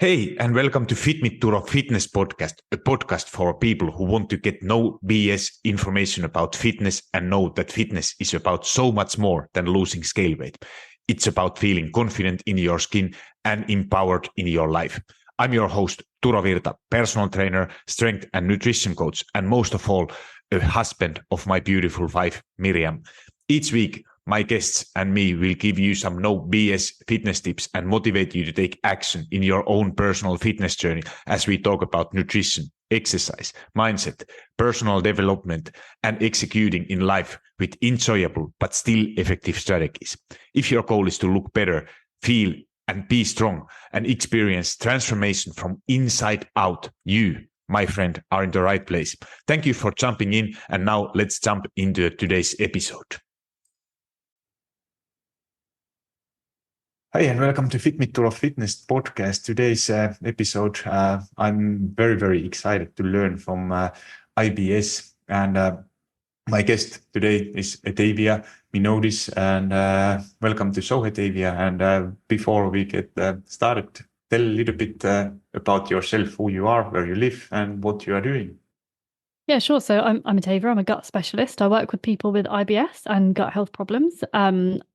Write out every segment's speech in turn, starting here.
Hey, and welcome to FitMitTuro Fitness Podcast, a podcast for people who want to get no BS information about fitness and know that fitness is about so much more than losing scale weight. It's about feeling confident in your skin and empowered in your life. I'm your host, Turo Virta, personal trainer, strength and nutrition coach, and most of all, a husband of my beautiful wife, Miriam. Each week, my guests and me will give you some no BS fitness tips and motivate you to take action in your own personal fitness journey as we talk about nutrition, exercise, mindset, personal development, and executing in life with enjoyable but still effective strategies. If your goal is to look better, feel and be strong and experience transformation from inside out, you, my friend, are in the right place. Thank you for jumping in, and now let's jump into today's episode. Hi, and welcome to FitMitTuro Fitness Podcast. Today's episode, I'm very, very excited to learn from IBS. And my guest today is Atavia Minoudis. And welcome to show, Atavia. And before we get started, tell a little bit about yourself, who you are, where you live, and what you are doing. Yeah, sure. So I'm Atavia. I'm a gut specialist. I work with people with IBS and gut health problems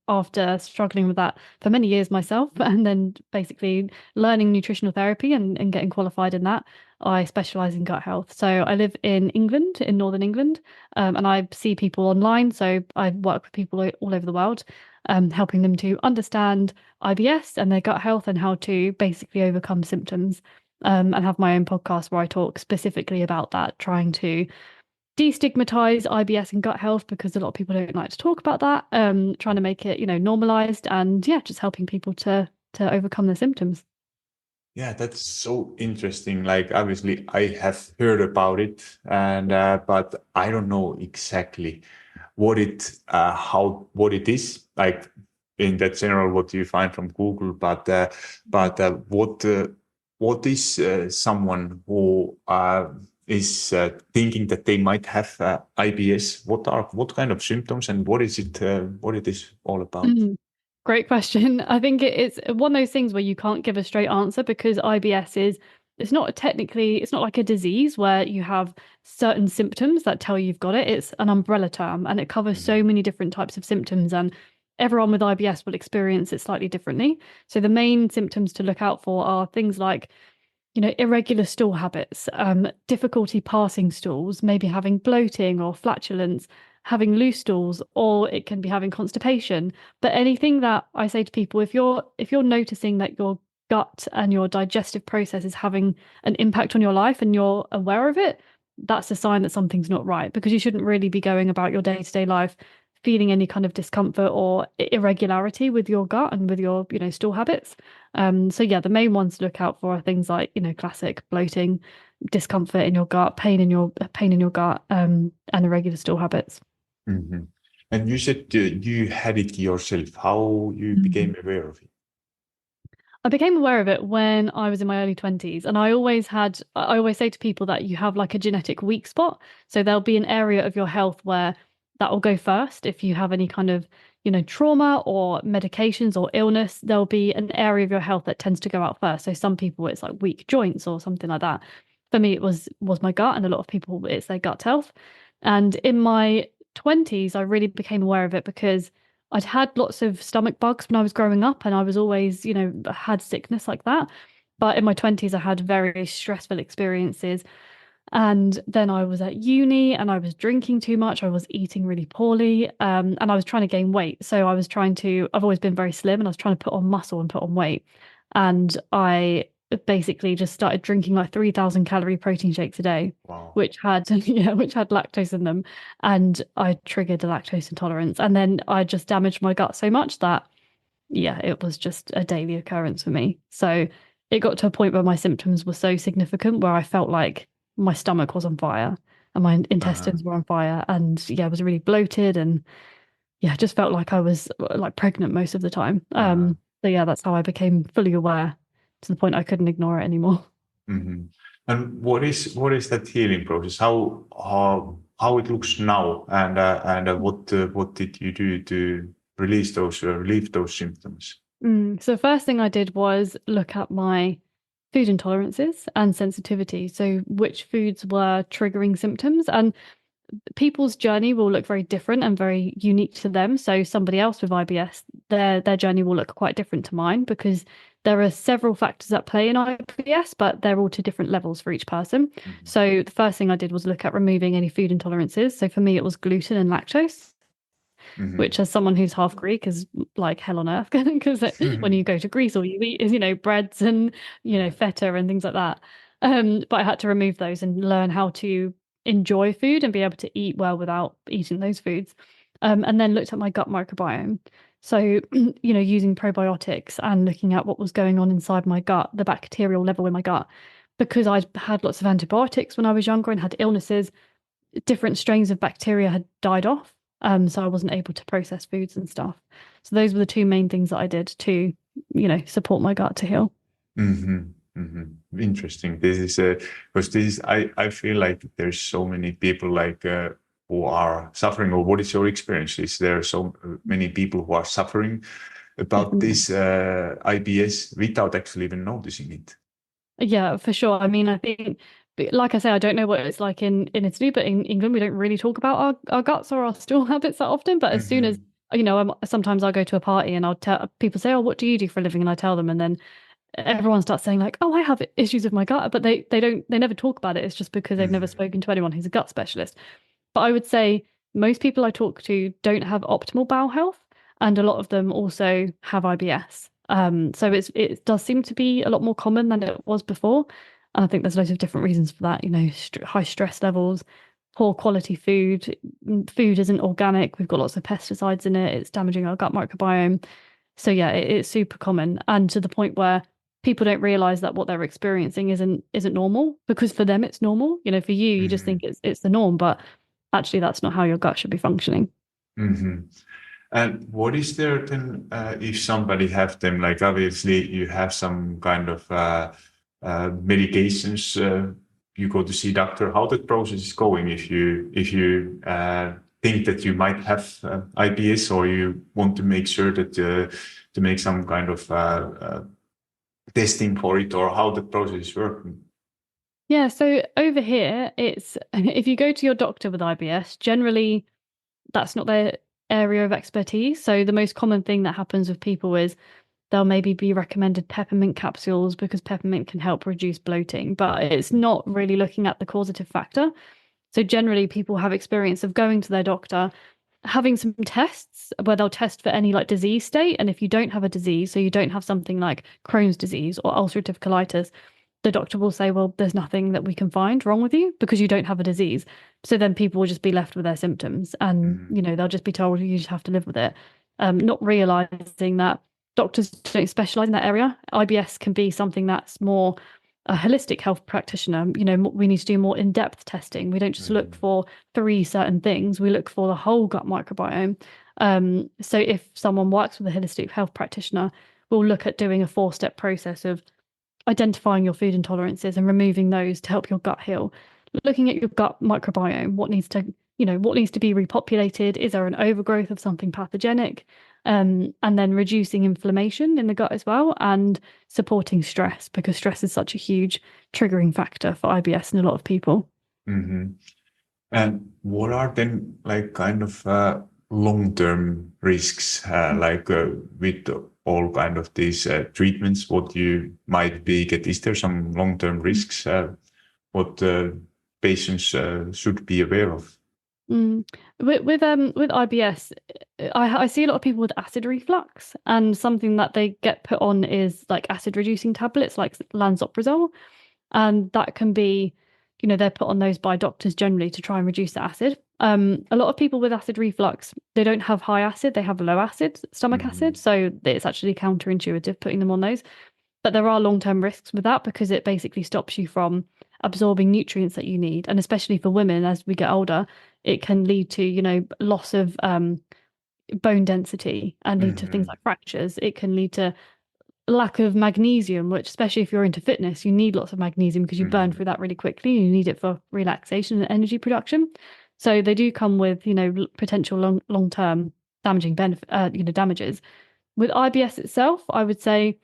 after struggling with that for many years myself, and then basically learning nutritional therapy and getting qualified in that. I specialize in gut health. So I live in England, in Northern England, and I see people online. So I work with people all over the world, helping them to understand IBS and their gut health and how to basically overcome symptoms. And have my own podcast where I talk specifically about that, trying to destigmatize IBS and gut health because a lot of people don't like to talk about that, trying to make it, normalized and just helping people to overcome their symptoms. Yeah, that's so interesting. Like, obviously, I have heard about it, and but I don't know exactly what it is. Like in that general, what you find from Google, but what is someone who is thinking that they might have IBS? What kind of symptoms and what is it? What it is all about? Great question. I think it's one of those things where you can't give a straight answer because IBS it's not like a disease where you have certain symptoms that tell you've got it. It's an umbrella term and it covers so many different types of symptoms, and everyone with IBS will experience it slightly differently. So the main symptoms to look out for are things like, irregular stool habits, difficulty passing stools, maybe having bloating or flatulence, having loose stools, or it can be having constipation. But anything that I say to people, if you're noticing that your gut and your digestive process is having an impact on your life and you're aware of it, that's a sign that something's not right, because you shouldn't really be going about your day-to-day life feeling any kind of discomfort or irregularity with your gut and with your, stool habits. So yeah, the main ones to look out for are things like, classic bloating, discomfort in your gut, pain in your gut, and irregular stool habits. Mm-hmm. And you said you had it yourself. How you became aware of it? I became aware of it when I was in my early 20s, and I always say to people that you have like a genetic weak spot. So there'll be an area of your health where that will go first. If you have any kind of, trauma or medications or illness, there'll be an area of your health that tends to go out first. So some people it's like weak joints or something like that. For me, it was my gut, and a lot of people it's their gut health. And in my 20s, I really became aware of it because I'd had lots of stomach bugs when I was growing up, and I was always, had sickness like that. But in my 20s, I had very stressful experiences. And then I was at uni and I was drinking too much. I was eating really poorly. And I was trying to gain weight. So I've always been very slim, and I was trying to put on muscle and put on weight. And I basically just started drinking like 3,000 calorie protein shakes a day. Wow. Which had lactose in them, and I triggered a lactose intolerance, and then I just damaged my gut so much that it was just a daily occurrence for me. So it got to a point where my symptoms were so significant where I felt like my stomach was on fire and my intestines were on fire, and I was really bloated, and just felt like I was like pregnant most of the time. So that's how I became fully aware, to the point I couldn't ignore it anymore. Mm-hmm. And what is that healing process? How it looks now, and what did you do to relieve those symptoms? So the first thing I did was look at my food intolerances and sensitivity. So which foods were triggering symptoms, and people's journey will look very different and very unique to them. So somebody else with IBS, their journey will look quite different to mine because there are several factors at play in IBS, but they're all to different levels for each person. Mm-hmm. So the first thing I did was look at removing any food intolerances. So for me, it was gluten and lactose. Mm-hmm. Which, as someone who's half Greek, is like hell on earth because when you go to Greece, all you eat is, breads and, feta and things like that. But I had to remove those and learn how to enjoy food and be able to eat well without eating those foods. And then looked at my gut microbiome. So, using probiotics and looking at what was going on inside my gut, the bacterial level in my gut, because I'd had lots of antibiotics when I was younger and had illnesses, different strains of bacteria had died off. So I wasn't able to process foods and stuff. So those were the two main things that I did to, support my gut to heal. Mm-hmm. Mm-hmm. Interesting. This is because I feel like there's so many people like who are suffering. Or what is your experience? Is there so many people who are suffering about this IBS without actually even noticing it? Yeah, for sure. I mean, I think, like I say, I don't know what it's like in Italy, but in England, we don't really talk about our guts or our stool habits that often. But as soon as, sometimes I'll go to a party and I'll tell people say, oh, what do you do for a living? And I tell them, and then everyone starts saying like, oh, I have issues with my gut, but they never talk about it. It's just because they've never spoken to anyone who's a gut specialist. But I would say most people I talk to don't have optimal bowel health, and a lot of them also have IBS. So it does seem to be a lot more common than it was before. And I think there's loads of different reasons for that, high stress levels, poor quality food, food isn't organic, we've got lots of pesticides in it, it's damaging our gut microbiome. So yeah, it's super common, and to the point where people don't realize that what they're experiencing isn't normal, because for them it's normal. For you just think it's the norm, but actually that's not how your gut should be functioning. Mm-hmm. And what is there then if somebody have them, like obviously you have some kind of medications, you go to see doctor, how that process is going if you think that you might have IBS, or you want to make sure that to make some kind of testing for it, or how the process is working? Yeah, so over here, it's if you go to your doctor with IBS, generally that's not their area of expertise. So the most common thing that happens with people is they'll maybe be recommended peppermint capsules because peppermint can help reduce bloating, but it's not really looking at the causative factor. So generally people have experience of going to their doctor, having some tests where they'll test for any like disease state. And if you don't have a disease, so you don't have something like Crohn's disease or ulcerative colitis, the doctor will say, well, there's nothing that we can find wrong with you because you don't have a disease. So then people will just be left with their symptoms, and, they'll just be told you just have to live with it. Not realizing that doctors don't specialize in that area. IBS can be something that's more a holistic health practitioner. We need to do more in-depth testing. We don't just look for 3 certain things. We look for the whole gut microbiome. So if someone works with a holistic health practitioner, we'll look at doing a 4-step process of identifying your food intolerances and removing those to help your gut heal. Looking at your gut microbiome, what needs to be repopulated? Is there an overgrowth of something pathogenic? And then reducing inflammation in the gut as well, and supporting stress, because stress is such a huge triggering factor for IBS in a lot of people. Mm-hmm. And what are then like kind of long-term risks, with all kind of these treatments, what you might be get? Is there some long-term risks what patients should be aware of? With IBS, I see a lot of people with acid reflux, and something that they get put on is like acid reducing tablets like lansoprazole, and that can be, they're put on those by doctors generally to try and reduce the acid. A lot of people with acid reflux, they don't have high acid, they have low acid stomach acid, so it's actually counterintuitive putting them on those. But there are long-term risks with that, because it basically stops you from absorbing nutrients that you need. And especially for women, as we get older, it can lead to, loss of bone density and lead to things like fractures. It can lead to lack of magnesium, which, especially if you're into fitness, you need lots of magnesium because you burn through that really quickly. You need it for relaxation and energy production. So they do come with, potential long-term damaging damages. With IBS itself, I would say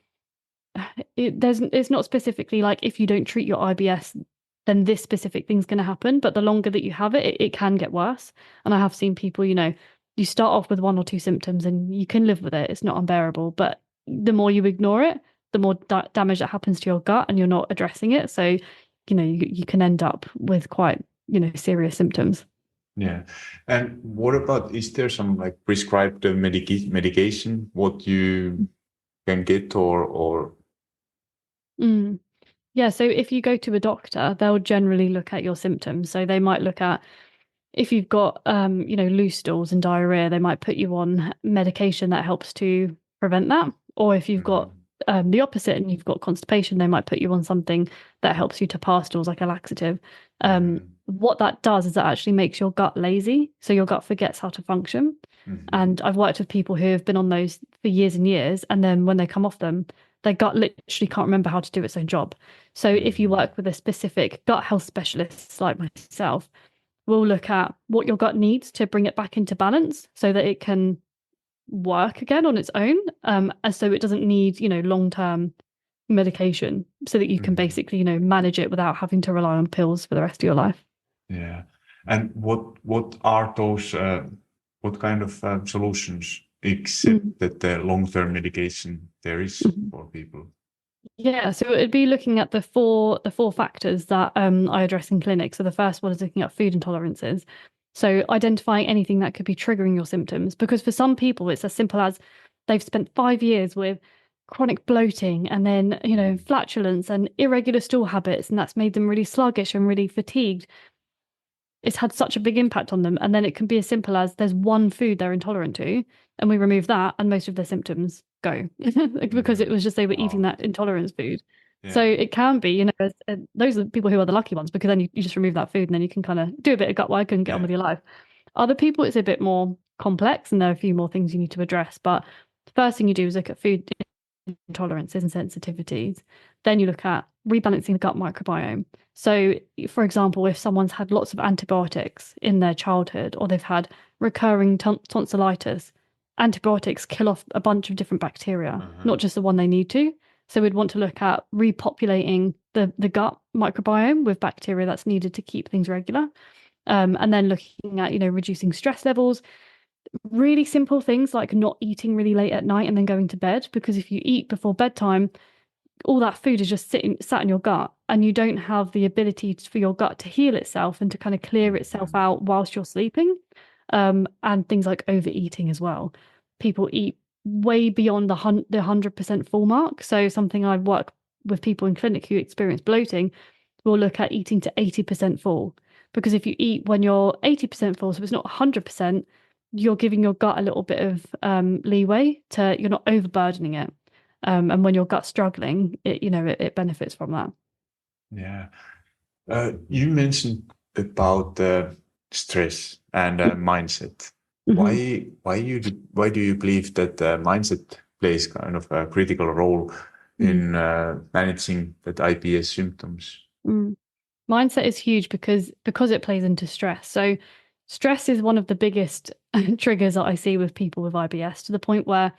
it's not specifically like if you don't treat your IBS, then this specific thing's going to happen. But the longer that you have it, it can get worse. And I have seen people, you start off with 1 or 2 symptoms and you can live with it. It's not unbearable. But the more you ignore it, the more damage that happens to your gut, and you're not addressing it. So, you can end up with quite, serious symptoms. Yeah. And what about, is there some like prescribed medication what you can get or? Yeah, so if you go to a doctor, they'll generally look at your symptoms. So they might look at if you've got loose stools and diarrhea, they might put you on medication that helps to prevent that. Or if you've got the opposite and you've got constipation, they might put you on something that helps you to pass stools, like a laxative. What that does is that actually makes your gut lazy, so your gut forgets how to function. And I've worked with people who have been on those for years and years, and then when they come off them, their gut literally can't remember how to do its own job. So if you work with a specific gut health specialist like myself, we'll look at what your gut needs to bring it back into balance so that it can work again on its own, and so it doesn't need long-term medication, so that you can basically manage it without having to rely on pills for the rest of your life. Yeah. And what are those what kind of solutions, except that the long-term medication there is for people? Yeah, so it'd be looking at the four factors that I address in clinic. So the first one is looking at food intolerances. So identifying anything that could be triggering your symptoms, because for some people it's as simple as they've spent 5 years with chronic bloating and then flatulence and irregular stool habits, and that's made them really sluggish and really fatigued. It's had such a big impact on them. And then it can be as simple as there's one food they're intolerant to, and we remove that and most of their symptoms go because it was just they were eating that intolerance food. Yeah. So it can be, those are the people who are the lucky ones, because then you just remove that food and then you can kind of do a bit of gut work and get on with your life. Other people, it's a bit more complex and there are a few more things you need to address. But the first thing you do is look at food intolerances and sensitivities. Then you look at rebalancing the gut microbiome. So, for example, if someone's had lots of antibiotics in their childhood, or they've had recurring tonsillitis, antibiotics kill off a bunch of different bacteria, not just the one they need to. So we'd want to look at repopulating the gut microbiome with bacteria that's needed to keep things regular. And then looking at, reducing stress levels. Really simple things like not eating really late at night and then going to bed, because if you eat before bedtime, all that food is just sat in your gut, and you don't have the ability for your gut to heal itself and to kind of clear itself out whilst you're sleeping. And things like overeating as well. People eat way beyond the 100% full mark. So something I work with people in clinic who experience bloating, we'll look at eating to 80% full, because if you eat when you're 80% full, so it's not 100%, you're giving your gut a little bit of leeway you're not overburdening it. And when your gut's struggling, it benefits from that. Yeah. You mentioned about stress and mindset. Why do you believe that mindset plays kind of a critical role in managing that IBS symptoms? Mindset is huge because it plays into stress. So stress is one of the biggest triggers that I see with people with IBS, to the point where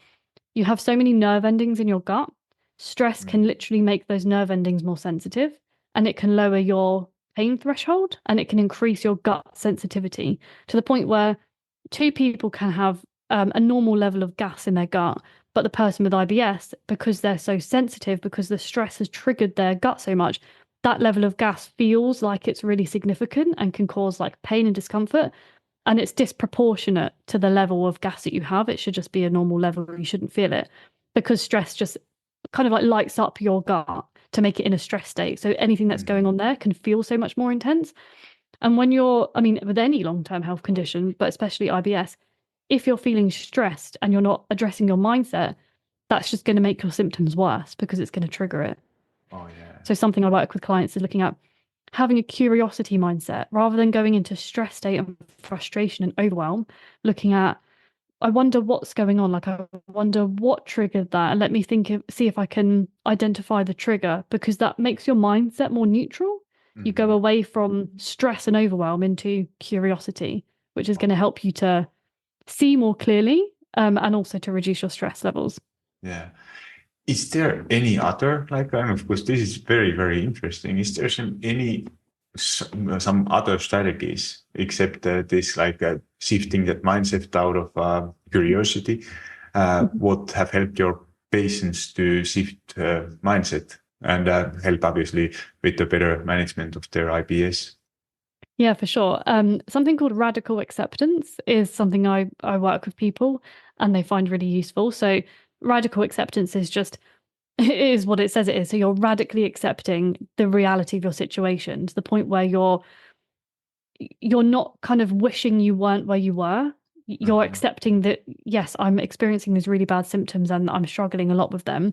you have so many nerve endings in your gut. Stress can literally make those nerve endings more sensitive, and it can lower your pain threshold, and it can increase your gut sensitivity to the point where 2 people can have a normal level of gas in their gut, but the person with IBS, because they're so sensitive, because the stress has triggered their gut so much, that level of gas feels like it's really significant and can cause like pain and discomfort. And it's disproportionate to the level of gas that you have. It should just be a normal level. You shouldn't feel it, because stress just kind of like lights up your gut to make it in a stress state. So anything that's going on there can feel so much more intense. And when with any long-term health condition, but especially IBS, if you're feeling stressed and you're not addressing your mindset, that's just going to make your symptoms worse, because it's going to trigger it. Oh, yeah. So something I work with clients is looking at having a curiosity mindset rather than going into stress state and frustration and overwhelm. Looking at, I wonder what's going on. Like, I wonder what triggered that, and let me see if I can identify the trigger, because that makes your mindset more neutral. You go away from stress and overwhelm into curiosity, which is going to help you to see more clearly, and also to reduce your stress levels. Yeah. Is there any other like kind of, because this is very, very interesting. Is there some other strategies except this like shifting that mindset out of curiosity? What have helped your patients to shift mindset and help obviously with the better management of their IBS? Yeah, for sure. Something called radical acceptance is something I work with people and they find really useful. So radical acceptance is just it is what it says it is. So you're radically accepting the reality of your situation to the point where you're not kind of wishing you weren't where you were. You're Mhm. accepting that, yes, I'm experiencing these really bad symptoms and I'm struggling a lot with them.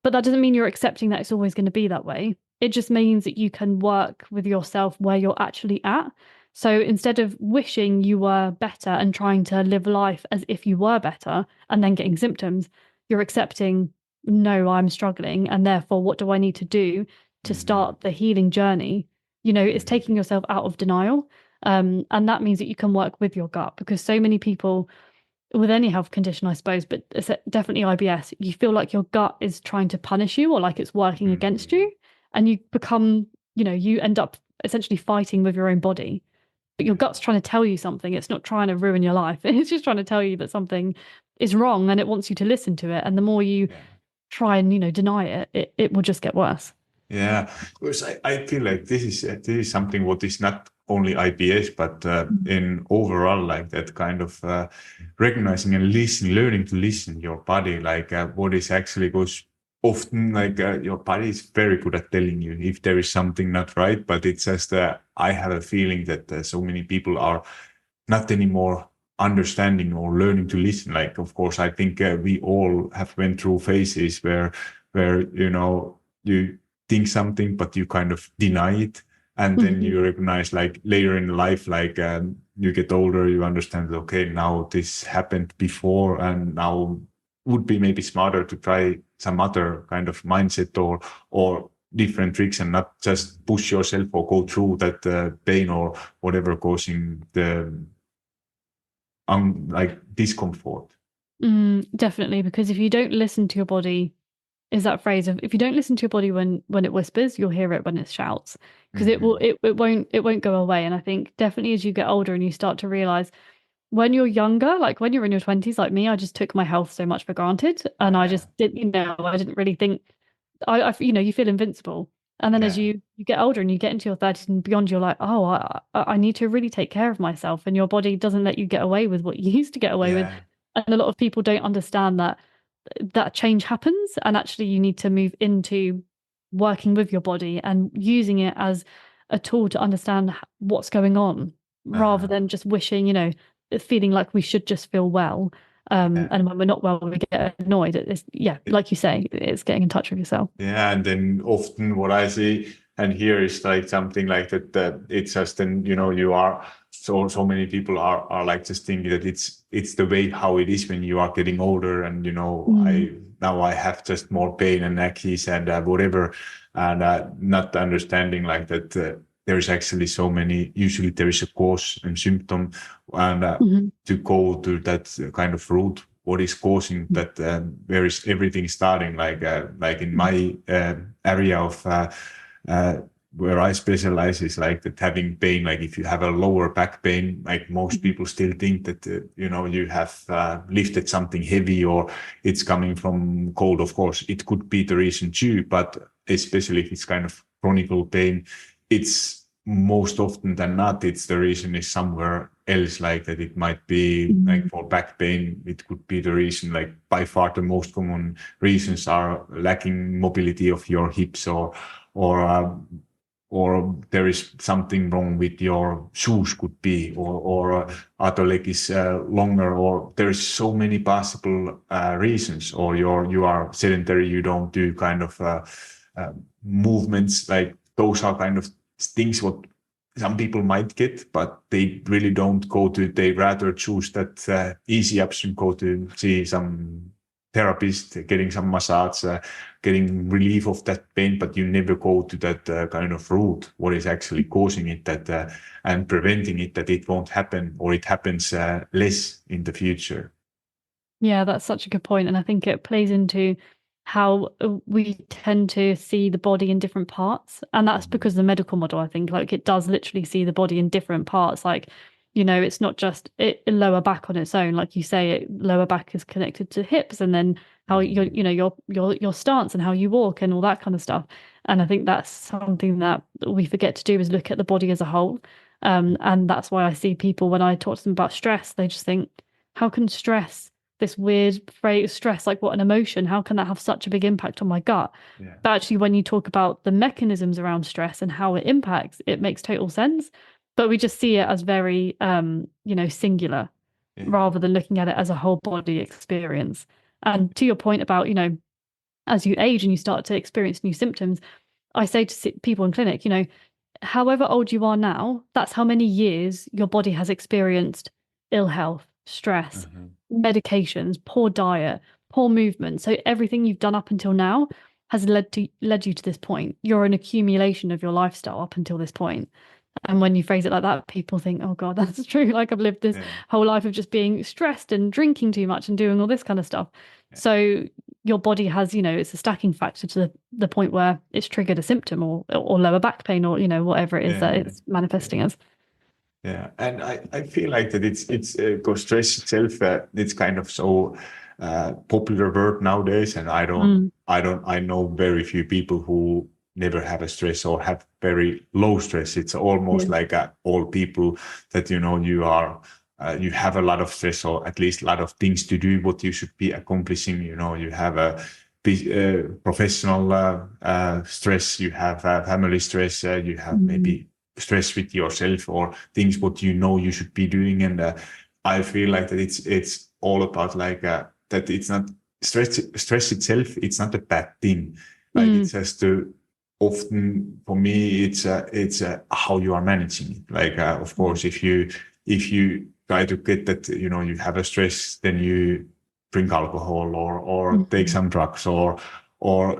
But that doesn't mean you're accepting that it's always going to be that way. It just means that you can work with yourself where you're actually at. So instead of wishing you were better and trying to live life as if you were better and then getting symptoms, you're accepting, no, I'm struggling. And therefore, what do I need to do to Mhm. start the healing journey? It's Mhm. taking yourself out of denial. And that means that you can work with your gut because so many people with any health condition, I suppose, but it's definitely IBS, you feel like your gut is trying to punish you or like it's working against Mhm. you. And you become, you end up essentially fighting with your own body. But your gut's trying to tell you something. It's not trying to ruin your life. It's just trying to tell you that something is wrong and it wants you to listen to it. And the more you Yeah. try and, deny it, it will just get worse. Yeah, because I feel like this is something what is not only IBS, but in overall like that kind of recognizing and learning to listen your body, like what is actually goes often like your body is very good at telling you if there is something not right, but it's just I have a feeling that so many people are not anymore understanding or learning to listen. Like, of course, I think we all have went through phases where you think something, but you kind of deny it. And then Mhm. you recognize like later in life, like you get older, you understand, okay, now this happened before and now would be maybe smarter to try some other kind of mindset or different tricks and not just push yourself or go through that pain or whatever causing the like discomfort. Definitely, because if you don't listen to your body, is that phrase of if you don't listen to your body when it whispers, you'll hear it when it shouts. Because Hmm. it won't go away. And I think definitely as you get older and you start to realize when you're younger, like when you're in your 20s, like me, I just took my health so much for granted. And I Yeah, just didn't, I didn't really think you feel invincible. And then as yeah, you get older and you get into your 30s and beyond, you're like, oh, I need to really take care of myself. And your body doesn't let you get away with what you used to get away with. yeah, And a lot of people don't understand that change happens. And actually, you need to move into working with your body and using it as a tool to understand what's going on rather uh-huh. than just wishing, feeling like we should just feel well. Yeah. And when we're not well, we get annoyed. It's, yeah, like you say, it's getting in touch with yourself. Yeah, and then often what I see and hear is like something like that. That it's just then you are so many people are like just thinking that it's the way how it is when you are getting older, and Mm. I have just more pain and neckies and whatever, and not understanding like that. There's actually so many. Usually there is a cause and symptom, and Mhm. to go to that kind of root what is causing that where is everything starting like in my area of uh, where I specialize is like that having pain like if you have a lower back pain like most Mhm. people still think that you have lifted something heavy or it's coming from cold. Of course it could be the reason too, but especially if it's kind of chronic pain, it's most often than not, it's the reason is somewhere else, like that it might be like Mhm. for back pain, it could be the reason, like by far the most common reasons are lacking mobility of your hips or or there is something wrong with your shoes could be or other leg is longer or there's so many possible reasons or you are sedentary, you don't do kind of uh, movements, like those are kind of things what some people might get, but they really don't go to, they rather choose that easy option, go to see some therapist, getting some massage, getting relief of that pain, but you never go to that kind of root, what is actually causing it that and preventing it that it won't happen or it happens less in the future. Yeah, that's such a good point. And I think it plays into how we tend to see the body in different parts. And that's because the medical model, I think, like it does literally see the body in different parts. Like, it's not just lower back on its own. Like you say, lower back is connected to hips, and then how your stance and how you walk and all that kind of stuff. And I think that's something that we forget to do, is look at the body as a whole. And that's why I see people, when I talk to them about stress, they just think, how can stress, this weird phrase, stress, like what an emotion, how can that have such a big impact on my gut? Yeah. But actually, when you talk about the mechanisms around stress and how it impacts, it makes total sense. But we just see it as very, singular, rather than looking at it as a whole body experience. And to your point about, as you age and you start to experience new symptoms, I say to people in clinic, however old you are now, that's how many years your body has experienced ill health, stress, medications, poor diet, poor movement. So everything you've done up until now has led you to this point. You're an accumulation of your lifestyle up until this point. And when you phrase it like that, people think, oh God, that's true. Like I've lived this whole life of just being stressed and drinking too much and doing all this kind of stuff. Yeah. So your body has, it's a stacking factor to the point where it's triggered a symptom or lower back pain or, whatever it is that it's manifesting as. Yeah, and I feel like that it's because stress itself, it's kind of so popular word nowadays, and I know very few people who never have a stress or have very low stress. It's almost like all people that you have a lot of stress, or at least a lot of things to do what you should be accomplishing. You have a professional stress, you have family stress, you have maybe stress with yourself or things what you should be doing. And I feel like that it's all about like that it's not stress itself, it's not a bad thing. Like it's just often for me it's how you are managing it. Like of course if you try to get that you have a stress, then you drink alcohol or take some drugs or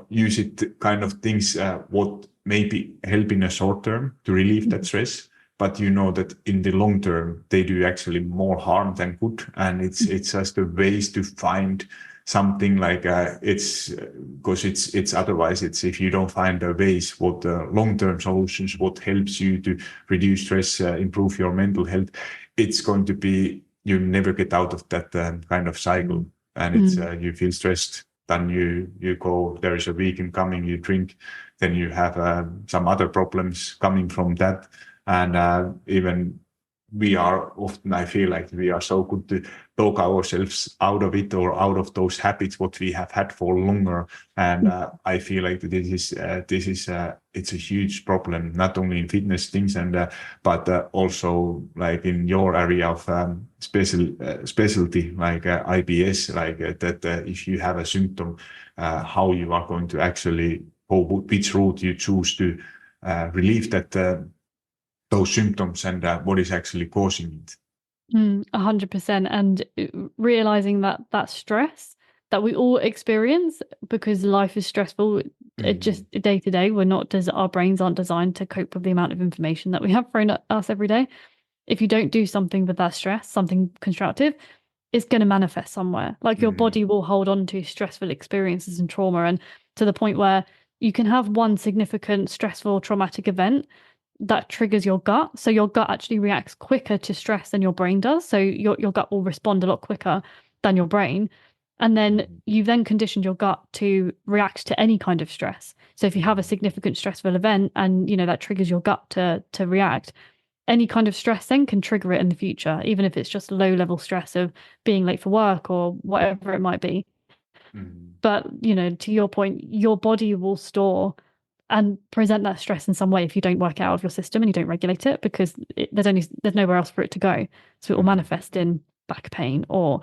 use it kind of things what maybe help in a short term to relieve that stress, but that in the long term they do actually more harm than good. And it's just a ways to find something like it's because it's otherwise it's if you don't find a ways what long-term solutions, what helps you to reduce stress, improve your mental health, it's going to be you never get out of that kind of cycle. And it's you feel stressed, then you go, there is a weekend coming, you drink, then you have some other problems coming from that. And even we are often, I feel like we are so good to talk ourselves out of it or out of those habits what we have had for longer. And I feel like this is it's a huge problem, not only in fitness things and but also like in your area of specialty like IBS, like that if you have a symptom, how you are going to actually go, which route you choose to relieve that those symptoms and what is actually causing it. 100%. And realizing that stress that we all experience because life is stressful, just day to day, our brains aren't designed to cope with the amount of information that we have thrown at us every day. If you don't do something with that stress, something constructive, it's going to manifest somewhere. Like your body will hold on to stressful experiences and trauma, and to the point where you can have one significant stressful traumatic event that triggers your gut. So your gut actually reacts quicker to stress than your brain does. So your gut will respond a lot quicker than your brain. And then you've then conditioned your gut to react to any kind of stress. So if you have a significant stressful event and that triggers your gut to react, any kind of stress then can trigger it in the future, even if it's just low level stress of being late for work or whatever it might be. But to your point, your body will store and present that stress in some way if you don't work it out of your system and you don't regulate it, because there's nowhere else for it to go. So it will manifest in back pain or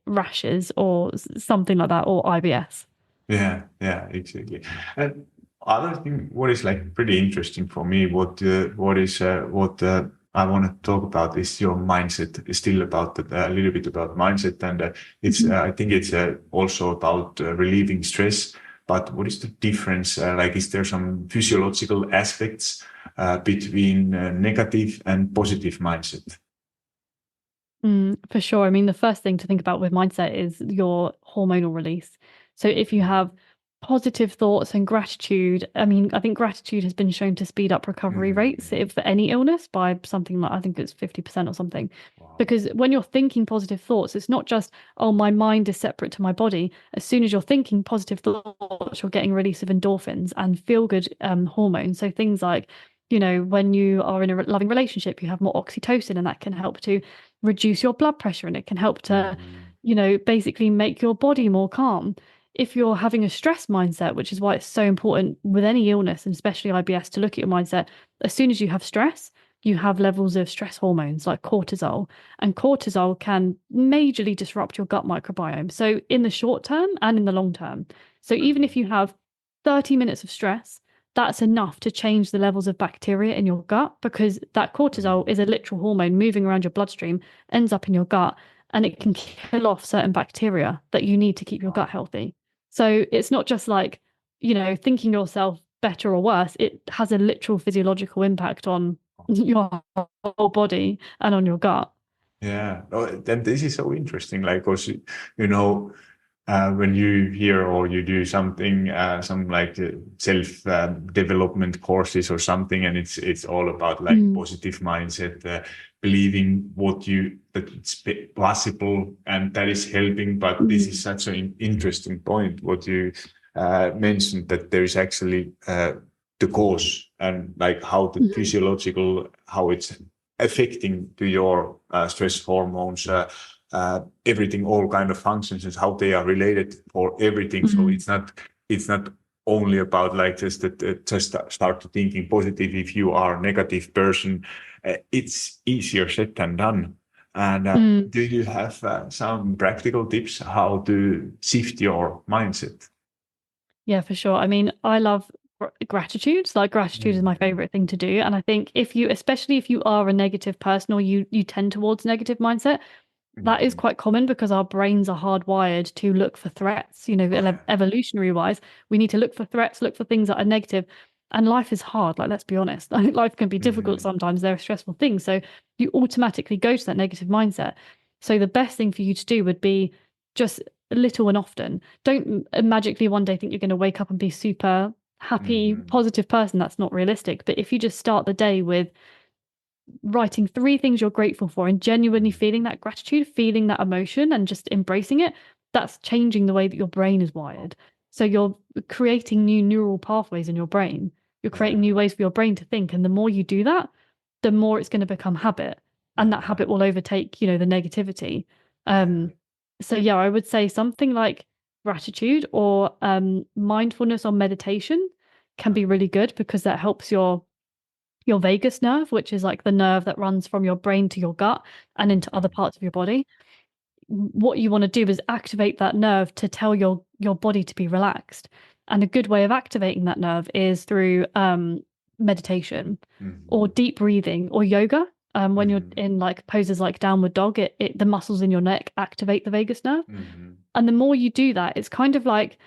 rashes or something like that, or IBS. Yeah, exactly. And other thing, what is like pretty interesting for me, what I want to talk about is your mindset. It's still about a little bit about mindset, and it's I think it's also about relieving stress. But what is the difference? Like, is there some physiological aspects between negative and positive mindset? For sure. I mean, the first thing to think about with mindset is your hormonal release. So if you have positive thoughts and gratitude, I mean, I think gratitude has been shown to speed up recovery rates for any illness by something like, I think it's 50% or something. Wow. Because when you're thinking positive thoughts, it's not just, oh, my mind is separate to my body. As soon as you're thinking positive thoughts, you're getting release of endorphins and feel good hormones. So things like, you know, when you are in a loving relationship, you have more oxytocin, and that can help to reduce your blood pressure, and it can help to, you know, basically make your body more calm. If you're having a stress mindset, which is why it's so important with any illness, and especially IBS, to look at your mindset. As soon as you have stress, you have levels of stress hormones like cortisol, and cortisol can majorly disrupt your gut microbiome. So in the short term and in the long term. So even if you have 30 minutes of stress, that's enough to change the levels of bacteria in your gut, because that cortisol is a literal hormone moving around your bloodstream, ends up in your gut, and it can kill off certain bacteria that you need to keep your gut healthy. So it's not just like, you know, thinking yourself better or worse. It has a literal physiological impact on your whole body and on your gut. Yeah, then this is so interesting. Like, because you know, when you hear or you do something, some like self development courses or something, and it's all about like positive mindset, believing that it's possible, and that is helping. But this is such an interesting point what you mentioned, that there is actually the cause, and like how the physiological, how it's affecting to your stress hormones, everything, all kind of functions, and how they are related for everything. So it's not only about like just that, just start to thinking positive. If you are a negative person, it's easier said than done. And do you have some practical tips how to shift your mindset? Yeah, for sure. I mean, I love gratitude. Like gratitude is my favorite thing to do. And I think if you, especially if you are a negative person, or you tend towards negative mindset, that is quite common because our brains are hardwired to look for threats. You know, evolutionary wise, we need to look for threats, look for things that are negative. And life is hard. Like, let's be honest. Like, life can be difficult sometimes. There are stressful things. So you automatically go to that negative mindset. So the best thing for you to do would be just little and often. Don't magically one day think you're going to wake up and be super happy, positive person. That's not realistic. But if you just start the day with writing 3 things you're grateful for, and genuinely feeling that gratitude, feeling that emotion, and just embracing it, that's changing the way that your brain is wired. So you're creating new neural pathways in your brain. You're creating new ways for your brain to think. And the more you do that, the more it's going to become habit. And that habit will overtake, you know, the negativity. So yeah, I would say something like gratitude or mindfulness or meditation can be really good, because that helps your vagus nerve, which is like the nerve that runs from your brain to your gut and into other parts of your body. What you want to do is activate that nerve to tell your body to be relaxed. And a good way of activating that nerve is through meditation or deep breathing or yoga. When you're in like poses like downward dog, the muscles in your neck activate the vagus nerve. And the more you do that, it's kind of like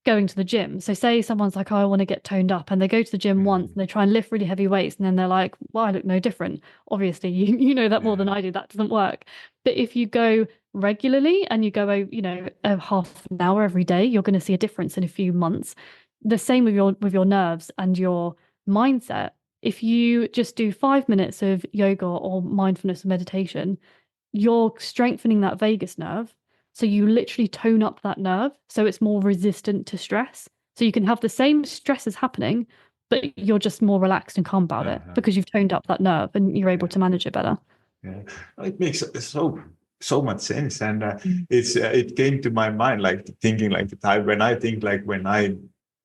going to the gym. So say someone's like, oh, I want to get toned up, and they go to the gym once and they try and lift really heavy weights, and then they're like, well, I look no different. Obviously, you know that more than I do. That doesn't work. But if you go regularly and you go, you know, a half an hour every day, you're going to see a difference in a few months. The same with your nerves and your mindset. If you just do 5 minutes of yoga or mindfulness or meditation, you're strengthening that vagus nerve. So you literally tone up that nerve so it's more resistant to stress. So you can have the same stresses happening, but you're just more relaxed and calm about it because you've toned up that nerve and you're able to manage it better. Yeah, it makes so much sense, and it came to my mind like thinking like the time when I think like when I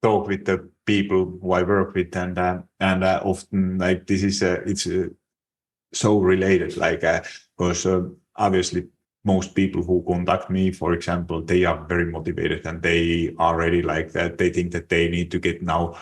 talk with the people who I work with, and often like this is it's so related, like because obviously most people who contact me, for example, they are very motivated and they are ready like that. They think that they need to get now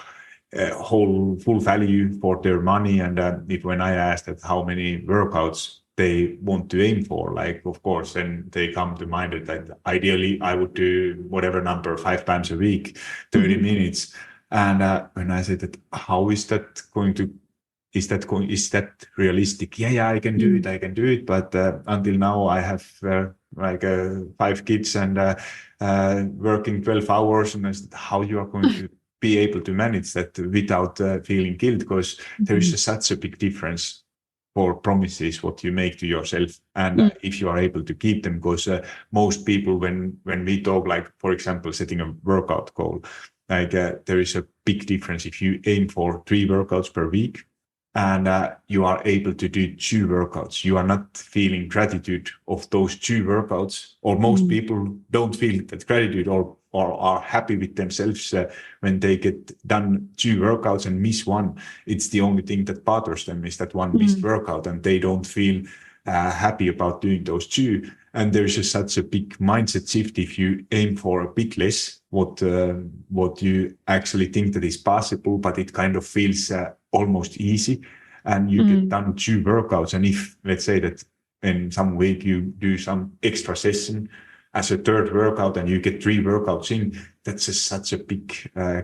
full value for their money. And if when I ask that how many workouts they want to aim for, like, of course, then they come to mind that ideally I would do whatever number, 5 times a week, 30 minutes. And when I said that, how is that going to, is that realistic? Yeah, I can do it. But until now I have like 5 kids and working 12 hours, and I said, how you are going to be able to manage that without feeling guilt, because there is such a big difference for promises what you make to yourself, and if you are able to keep them, because most people, when we talk, like for example setting a workout goal, like there is a big difference if you aim for 3 workouts per week and you are able to do 2 workouts. You are not feeling gratitude of those 2 workouts, or most people don't feel that gratitude, or are happy with themselves when they get done 2 workouts and miss one. It's the only thing that bothers them is that one missed workout, and they don't feel happy about doing those 2. And there's just such a big mindset shift if you aim for a bit less, what you actually think that is possible, but it kind of feels almost easy, and you get done 2 workouts. And if, let's say that in some week you do some extra session as a 3rd workout and you get 3 workouts in, that's such a big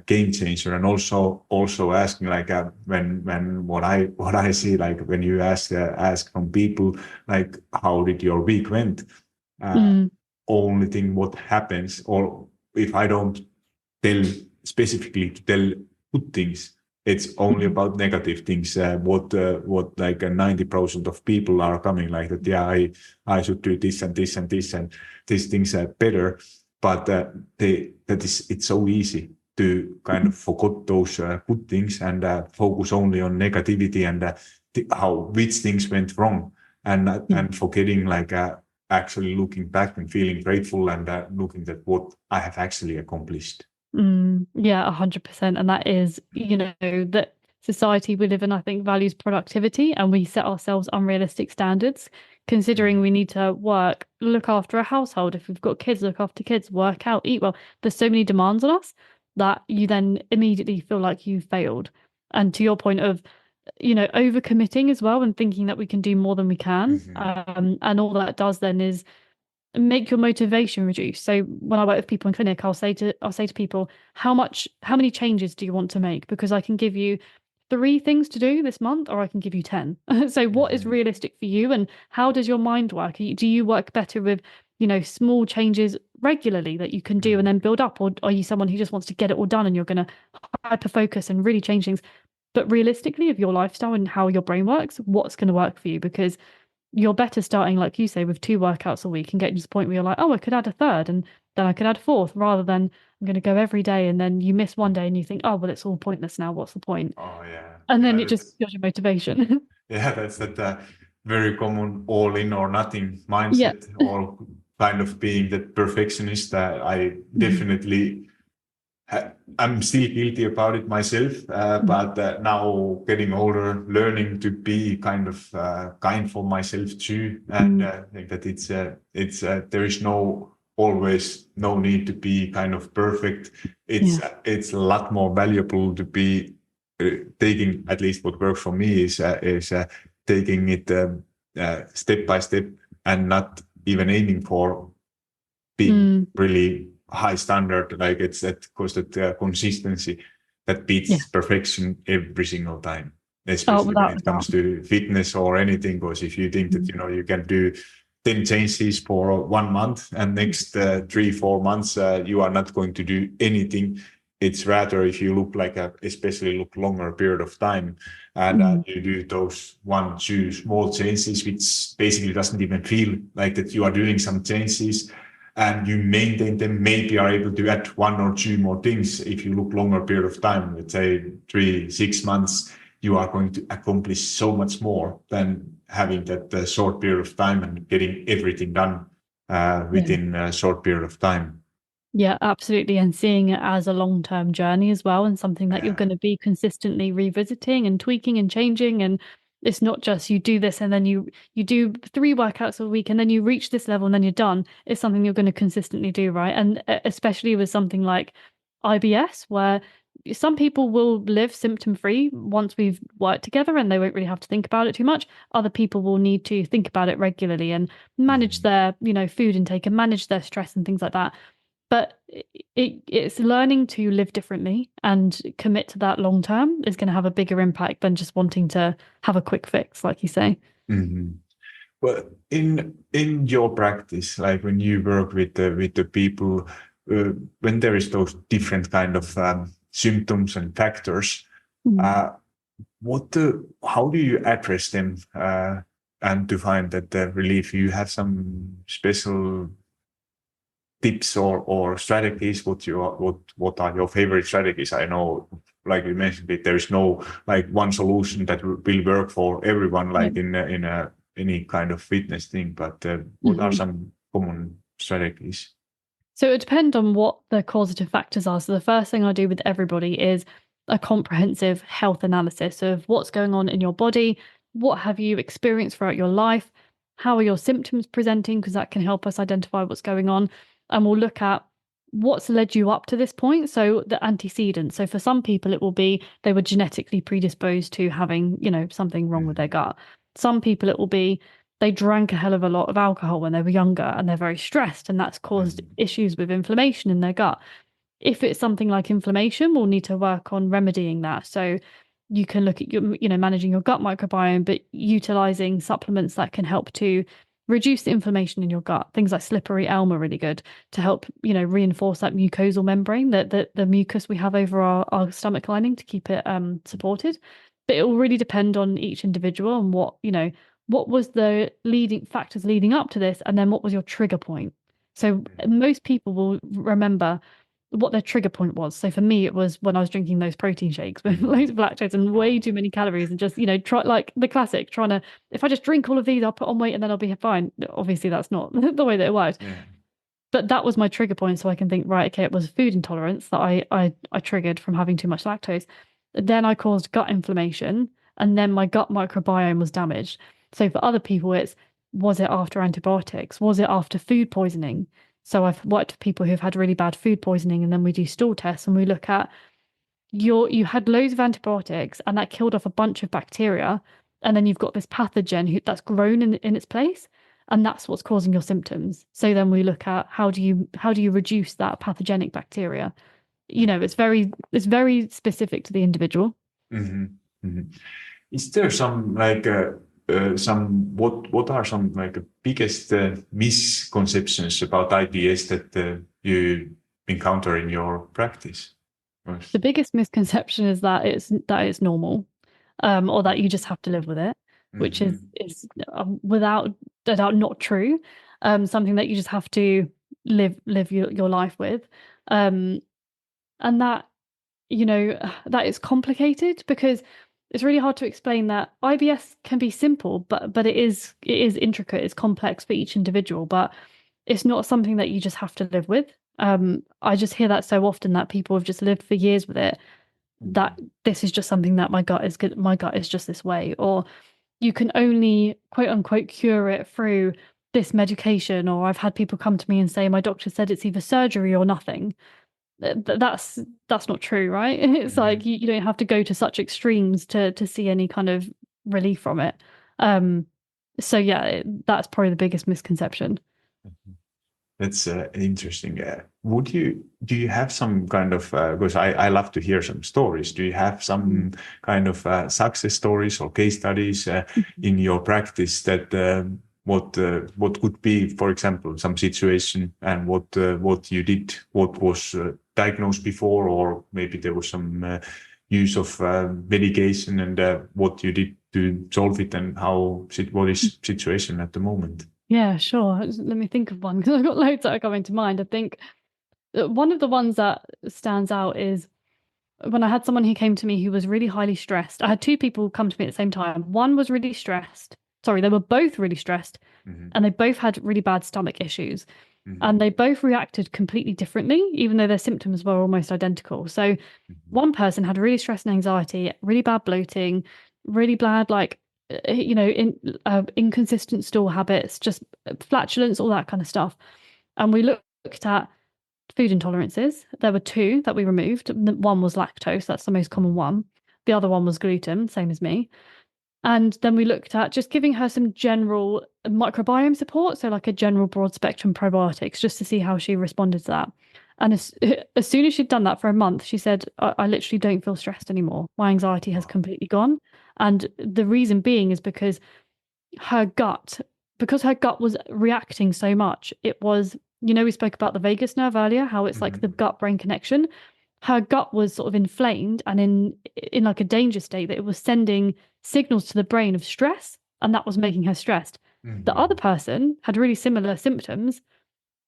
game changer. And also asking, like when what I see, like when you ask from people, like how did your week went, only thing what happens, or if I don't tell specifically to tell good things, it's only about negative things. What like 90% of people are coming like that. Yeah, I should do this and this and this, and these things are better. But it's so easy to kind of forget those good things and focus only on negativity and which things went wrong, and forgetting like actually looking back and feeling grateful and looking at what I have actually accomplished. Yeah, 100%. And that is, that society we live in, I think, values productivity, and we set ourselves unrealistic standards, considering we need to work, look after a household. If we've got kids, look after kids, work out, eat well. There's so many demands on us that you then immediately feel like you failed. And to your point of, overcommitting as well, and thinking that we can do more than we can. And all that does then is make your motivation reduce. So when I work with people in clinic, I'll say to people, how many changes do you want to make? Because I can give you 3 things to do this month, or I can give you 10. So what is realistic for you, and how does your mind work? Do you work better with, small changes regularly that you can do and then build up? Or are you someone who just wants to get it all done and you're going to hyper focus and really change things? But realistically, of your lifestyle and how your brain works, what's going to work for you? Because you're better starting, like you say, with 2 workouts a week and getting to the point where you're like, oh, I could add a 3rd, and then I could add a 4th, rather than I'm going to go every day and then you miss one day and you think, oh, well, it's all pointless now. What's the point? Oh yeah. And then it just kills your motivation. Yeah, that's that very common all in or nothing mindset, or kind of being that perfectionist. I definitely I'm still guilty about it myself, but now getting older, learning to be kind of kind for myself too, and I think that it's there is always no need to be kind of perfect. It's a lot more valuable to be taking, at least what works for me is taking it step by step, and not even aiming for being really high standard. Like it's that, because that consistency that beats perfection every single time, especially when it comes to fitness or anything. Because if you think that you can do 10 changes for 1 month, and next 3-4 months you are not going to do anything. It's rather, if you look like especially look longer period of time, and you do those 1-2 small changes, which basically doesn't even feel like that you are doing some changes, and you maintain them, maybe are able to add 1 or 2 more things. If you look longer period of time, let's say 3-6 months, you are going to accomplish so much more than having that short period of time and getting everything done within a short period of time. Yeah, absolutely. And seeing it as a long-term journey as well, and something that you're going to be consistently revisiting and tweaking and changing. And it's not just you do this and then you do 3 workouts a week and then you reach this level and then you're done. It's something you're going to consistently do, right? And especially with something like IBS, where some people will live symptom-free once we've worked together and they won't really have to think about it too much. Other people will need to think about it regularly and manage their, food intake and manage their stress and things like that. But it's learning to live differently and commit to that long term is going to have a bigger impact than just wanting to have a quick fix, like you say. Well, in your practice, like when you work with the people, when there is those different kind of symptoms and factors, uh, how do you address them and to find that the relief? You have some special tips or strategies? What are your favorite strategies? I know, like you mentioned it, there is no like one solution that will work for everyone, like in any kind of fitness thing. But what are some common strategies? So it would depend on what the causative factors are. So the first thing I do with everybody is a comprehensive health analysis of what's going on in your body, what have you experienced throughout your life, how are your symptoms presenting, because that can help us identify what's going on. And we'll look at what's led you up to this point. So the antecedents. So for some people, it will be they were genetically predisposed to having, something wrong with their gut. Some people, it will be they drank a hell of a lot of alcohol when they were younger and they're very stressed, and that's caused issues with inflammation in their gut. If it's something like inflammation, we'll need to work on remedying that. So you can look at managing your gut microbiome, but utilizing supplements that can help to reduce the inflammation in your gut. Things like slippery elm are really good to help, reinforce that mucosal membrane, the mucus we have over our stomach lining to keep it supported. But it will really depend on each individual and what was the leading factors leading up to this, and then what was your trigger point. So most people will remember what their trigger point was. So for me, it was when I was drinking those protein shakes with loads of lactose and way too many calories, and just try like the classic trying to, if I just drink all of these, I'll put on weight and then I'll be fine. Obviously that's not the way that it works. But that was my trigger point. So I can think, right, okay, it was food intolerance that I triggered from having too much lactose. Then I caused gut inflammation, and then my gut microbiome was damaged. So for other people, was it after antibiotics? Was it after food poisoning? So I've worked with people who've had really bad food poisoning, and then we do stool tests and we look at you had loads of antibiotics and that killed off a bunch of bacteria, and then you've got this pathogen that's grown in its place, and that's what's causing your symptoms. So then we look at how do you reduce that pathogenic bacteria. It's very specific to the individual. Is there some like what are some like biggest misconceptions about IBS that you encounter in your practice? The biggest misconception is that it's normal, or that you just have to live with it, which is without a doubt not true. Something that you just have to live your life with, and that that is complicated because it's really hard to explain that IBS can be simple, but it is intricate, it's complex for each individual, but it's not something that you just have to live with. I just hear that so often, that people have just lived for years with it, that this is just something that my gut is just this way, or you can only quote unquote cure it through this medication, or I've had people come to me and say my doctor said it's either surgery or nothing. That's not true, right? It's like you don't have to go to such extremes to see any kind of relief from it. So yeah, that's probably the biggest misconception. That's interesting. Do you have some kind of, because I love to hear some stories. Do you have some kind of success stories or case studies in your practice that what could be, for example, some situation and what you did, what was diagnosed before, or maybe there was some use of medication, and what you did to solve it, and what is situation at the moment? Yeah, sure. Let me think of one, because I've got loads that are coming to mind. I think one of the ones that stands out is when I had someone who came to me who was really highly stressed. I had two people come to me at the same time. One was really stressed. Sorry, they were both really stressed, and they both had really bad stomach issues. And they both reacted completely differently, even though their symptoms were almost identical. So one person had really stress and anxiety, really bad bloating, really bad, inconsistent stool habits, just flatulence, all that kind of stuff. And we looked at food intolerances. There were two that we removed. One was lactose, that's the most common one. The other one was gluten, same as me. And then we looked at just giving her some general microbiome support, so like a general broad spectrum probiotics, just to see how she responded to that. And as soon as she'd done that for a month, she said, I literally don't feel stressed anymore. My anxiety has completely gone. And the reason being is because her gut because her gut was reacting so much, it was, we spoke about the vagus nerve earlier, how it's like the gut-brain connection. Her gut was sort of inflamed and in like a danger state, that it was sending signals to the brain of stress, and that was making her stressed. The other person had really similar symptoms,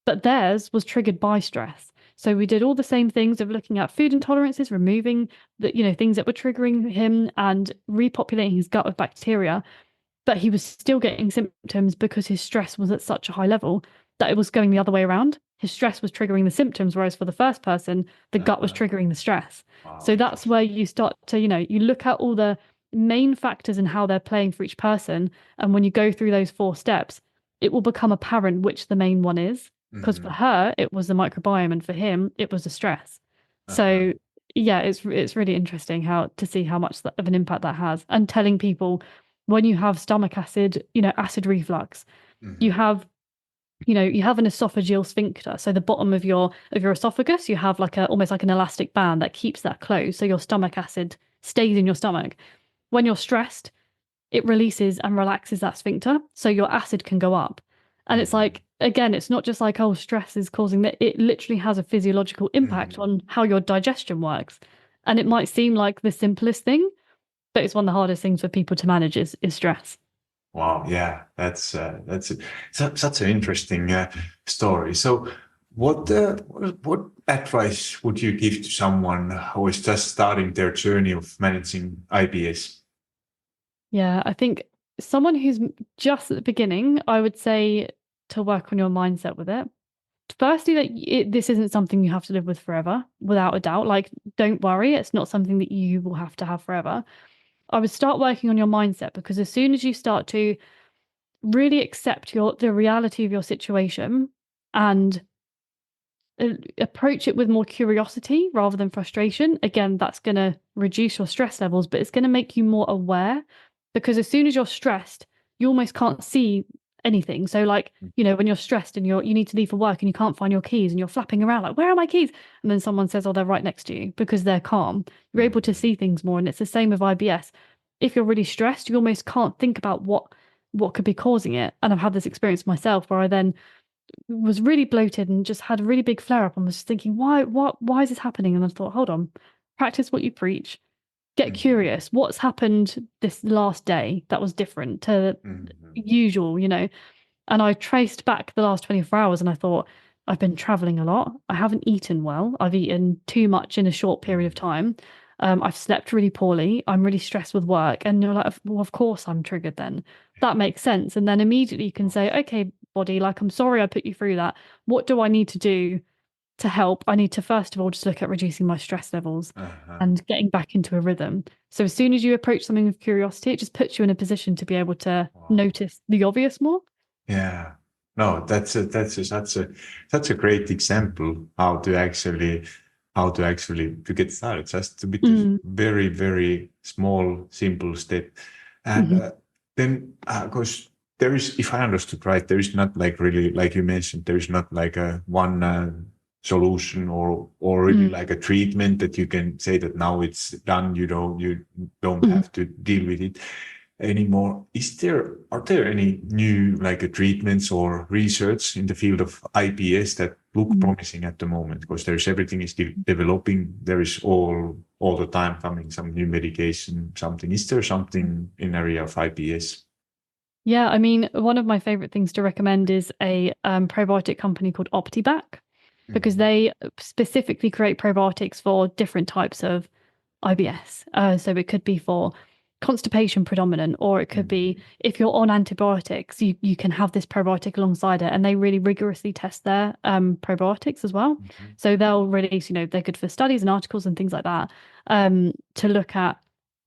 but theirs was triggered by stress. So we did all the same things of looking at food intolerances, removing the, things that were triggering him and repopulating his gut with bacteria. But he was still getting symptoms because his stress was at such a high level that it was going the other way around. His stress was triggering the symptoms, whereas for the first person, the gut was triggering the stress. Wow. So that's where you start to, you look at all the main factors and how they're playing for each person. And when you go through those 4 steps, it will become apparent which the main one is. Because for her, it was the microbiome, and for him, it was the stress. So yeah, it's really interesting how to see how much of an impact that has. And telling people, when you have stomach acid, acid reflux, you have an esophageal sphincter. So the bottom of your esophagus, you have almost like an elastic band that keeps that closed. So your stomach acid stays in your stomach. When you're stressed, it releases and relaxes that sphincter, so your acid can go up. And it's like, again, it's not just like, oh, stress is causing that. It literally has a physiological impact on how your digestion works. And it might seem like the simplest thing, but it's one of the hardest things for people to manage is stress. Wow, yeah, that's such an interesting story. So, what advice would you give to someone who is just starting their journey of managing IBS? Yeah, I think someone who's just at the beginning, I would say to work on your mindset with it. Firstly, that this isn't something you have to live with forever, without a doubt. Like, don't worry, it's not something that you will have to have forever. I would start working on your mindset, because as soon as you start to really accept the reality of your situation and approach it with more curiosity rather than frustration, again, that's going to reduce your stress levels, but it's going to make you more aware. Because as soon as you're stressed, you almost can't see anything. So when you're stressed and you need to leave for work and you can't find your keys and you're flapping around like, where are my keys? And then someone says, oh, they're right next to you, because they're calm. You're able to see things more. And it's the same with IBS. If you're really stressed, you almost can't think about what could be causing it. And I've had this experience myself where I then was really bloated and just had a really big flare up and was thinking, why is this happening? And I thought, hold on, practice what you preach. Get curious. What's happened this last day that was different to usual, And I traced back the last 24 hours and I thought, I've been traveling a lot. I haven't eaten well. I've eaten too much in a short period of time. I've slept really poorly. I'm really stressed with work. And you're like, well, of course I'm triggered then. That makes sense. And then immediately you can say, okay, body, I'm sorry I put you through that. What do I need to do to help? I need to first of all just look at reducing my stress levels and getting back into a rhythm. So as soon as you approach something with curiosity, it just puts you in a position to be able to notice the obvious more. Yeah, no, that's such a great example to get started. Just to be very, very small, simple step, and then because there is, if I understood right, there is not really, like you mentioned, there is not a one solution or really like a treatment that you can say that now it's done. You don't have to deal with it anymore. Are there any new treatments or research in the field of IBS that look promising at the moment? Because everything is developing. There is all the time coming some new medication, something. Is there something in the area of IBS? Yeah, I mean, one of my favorite things to recommend is a probiotic company called OptiBac, because they specifically create probiotics for different types of IBS. So it could be for constipation predominant, or it could be if you're on antibiotics, you can have this probiotic alongside it, and they really rigorously test their probiotics as well. So they'll release, they're good for studies and articles and things like that, to look at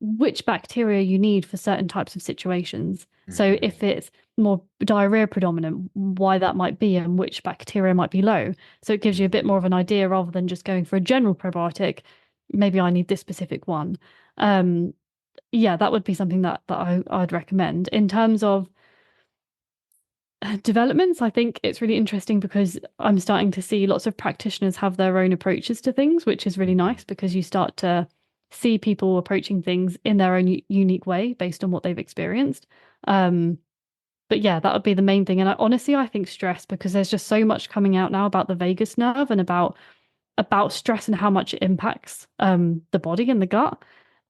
which bacteria you need for certain types of situations. So if it's more diarrhea predominant, why that might be and which bacteria might be low. So it gives you a bit more of an idea rather than just going for a general probiotic. Maybe I need this specific one. Yeah, that would be something that I'd recommend. In terms of developments, I think it's really interesting because I'm starting to see lots of practitioners have their own approaches to things, which is really nice because you start to see people approaching things in their own unique way based on what they've experienced. But yeah, that would be the main thing. And honestly, I think stress, because there's just so much coming out now about the vagus nerve and about stress and how much it impacts the body and the gut.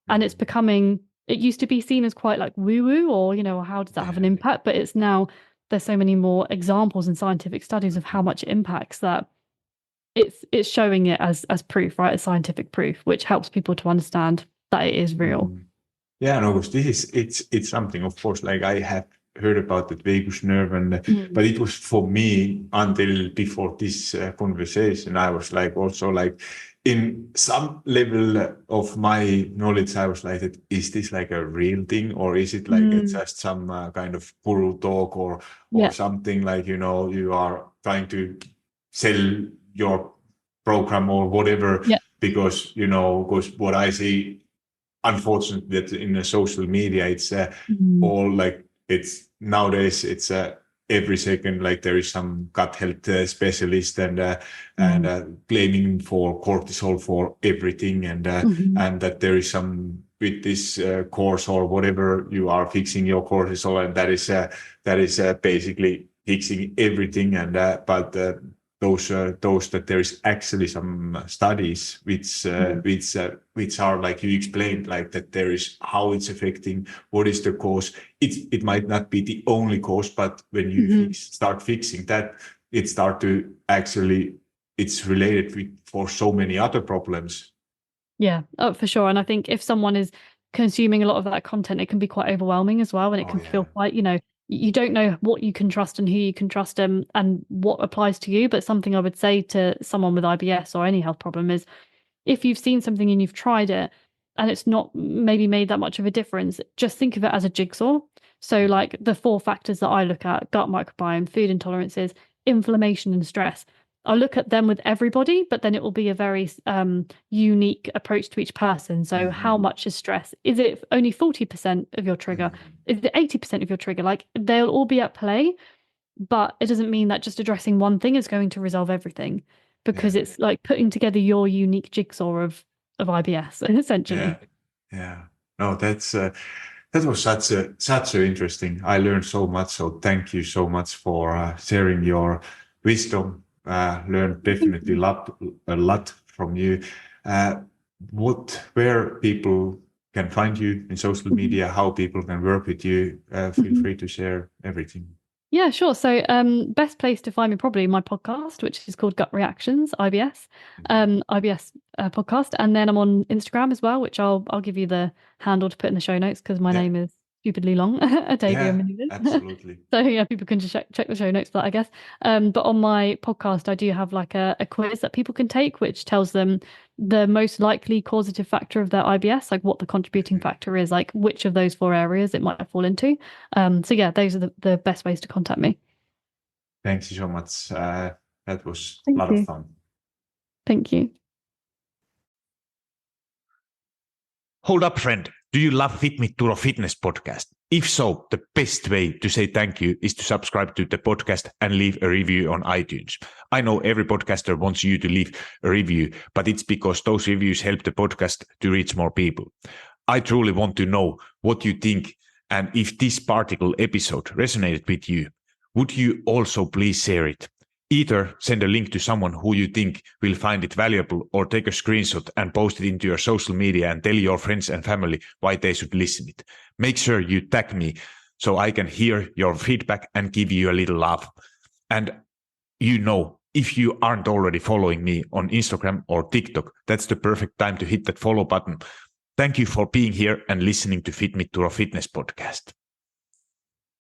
And it's becoming, it used to be seen as quite like woo-woo, or, how does that have an impact? But it's now, there's so many more examples and scientific studies of how much it impacts, that it's showing it as proof, right? As scientific proof, which helps people to understand that it is real. Yeah, no, it's something, of course, like I have heard about the vagus nerve, but it was for me until before this conversation. I was like, also like, in some level of my knowledge, I was like, is this like a real thing, or is it like it's just some kind of guru talk, or something like, you are trying to sell your program or whatever, because what I see, unfortunately, that in the social media, it's all like, it's nowadays, it's every second, like there is some gut health specialist and claiming for cortisol for everything, and that there is some with this course or whatever, you are fixing your cortisol, and that is basically fixing everything. And but those that there is actually some studies which are like you explained, like that there is how it's affecting, what is the cause. It might not be the only cause, but when you start fixing that, it start to actually, it's related with for so many other problems. Yeah, for sure. And I think if someone is consuming a lot of that content, it can be quite overwhelming as well, and it can feel quite, you don't know what you can trust and who you can trust, and what applies to you. But something I would say to someone with IBS or any health problem is, if you've seen something and you've tried it and it's not maybe made that much of a difference, just think of it as a jigsaw. So like the 4 factors that I look at: gut microbiome, food intolerances, inflammation, and stress. I'll look at them with everybody, but then it will be a very unique approach to each person. So how much is stress? Is it only 40% of your trigger? Is it 80% of your trigger? Like, they'll all be at play, but it doesn't mean that just addressing one thing is going to resolve everything, because it's like putting together your unique jigsaw of IBS, essentially. Yeah. No, that was such a interesting. I learned so much. So thank you so much for sharing your wisdom. Learned definitely a lot from you. Where people can find you in social media, how people can work with you, feel free to share everything. Yeah, sure. So best place to find me, probably my podcast, which is called Gut Reactions, IBS, IBS podcast. And then I'm on Instagram as well, which I'll give you the handle to put in the show notes, because my name is stupidly long, Atavia Minoudis. Absolutely. So yeah, people can just check the show notes for that, I guess. But on my podcast, I do have like a quiz that people can take, which tells them the most likely causative factor of their IBS, like what the contributing factor is, like which of those 4 areas it might fall into. So yeah, those are the best ways to contact me. Thank you so much. That was a lot of fun. Thank you. Hold up, friend. Do you love FitMitTuro Fitness Podcast? If so, the best way to say thank you is to subscribe to the podcast and leave a review on iTunes. I know every podcaster wants you to leave a review, but it's because those reviews help the podcast to reach more people. I truly want to know what you think, and if this particular episode resonated with you, would you also please share it? Either send a link to someone who you think will find it valuable, or take a screenshot and post it into your social media and tell your friends and family why they should listen it. Make sure you tag me so I can hear your feedback and give you a little love. And if you aren't already following me on Instagram or TikTok, that's the perfect time to hit that follow button. Thank you for being here and listening to FitMitTuro Fitness Podcast.